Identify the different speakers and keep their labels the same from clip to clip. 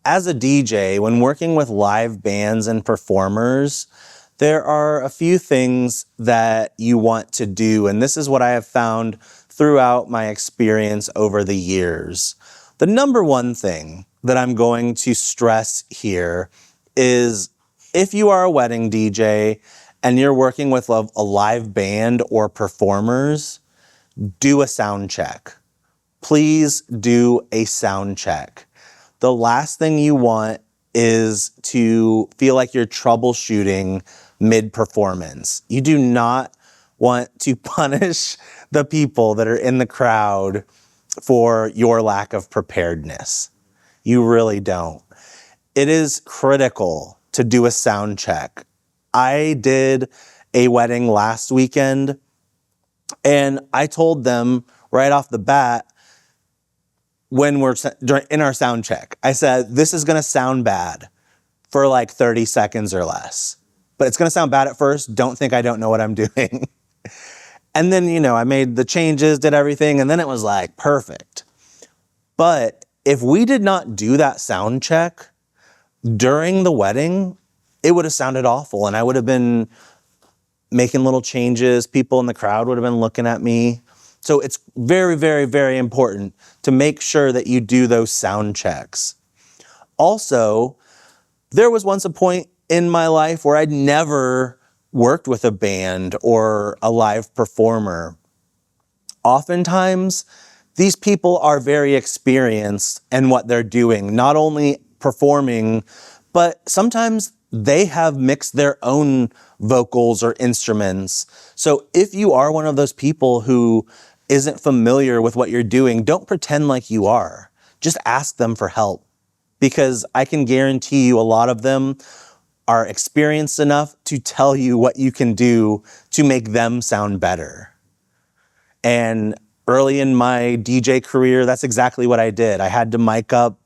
Speaker 1: as a DJ, when working with live bands and performers, there are a few things that you want to do, and this is what I have found throughout my experience over the years. The number one thing that I'm going to stress here is if you are a wedding DJ and you're working with a live band or performers, do a sound check. Please do a sound check. The last thing you want is to feel like you're troubleshooting mid-performance. You do not want to punish the people that are in the crowd for your lack of preparedness. You really don't. It is critical to do a sound check. I did a wedding last weekend, and I told them right off the bat, when we're in our sound check, I said, this is going to sound bad for like 30 seconds or less, but it's going to sound bad at first. Don't think I don't know what I'm doing. And then, I made the changes, did everything, and then it was like perfect. But if we did not do that sound check during the wedding, it would have sounded awful, and I would have been making little changes. People in the crowd would have been looking at me. So it's very, very, very important to make sure that you do those sound checks. Also, there was once a point in my life where I'd never worked with a band or a live performer. Oftentimes, these people are very experienced in what they're doing, not only performing, but sometimes they have mixed their own vocals or instruments. So if you are one of those people who isn't familiar with what you're doing, don't pretend like you are. Just ask them for help, because I can guarantee you a lot of them are experienced enough to tell you what you can do to make them sound better. And early in my DJ career, that's exactly what I did. I had to mic up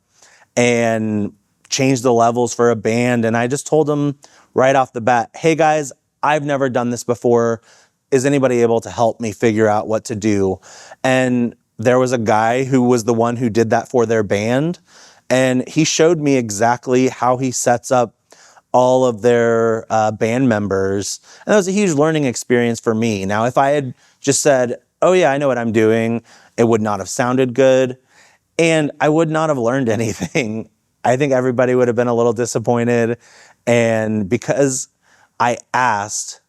Speaker 1: and change the levels for a band, and I just told them right off the bat, hey guys, I've never done this before. Is anybody able to help me figure out what to do? And there was a guy who was the one who did that for their band, and he showed me exactly how he sets up all of their band members, and that was a huge learning experience for me. Now, if I had just said, oh yeah, I know what I'm doing, it would not have sounded good, and I would not have learned anything. I think everybody would have been a little disappointed, and because I asked,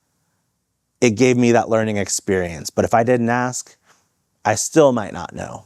Speaker 1: it gave me that learning experience. But if I didn't ask, I still might not know.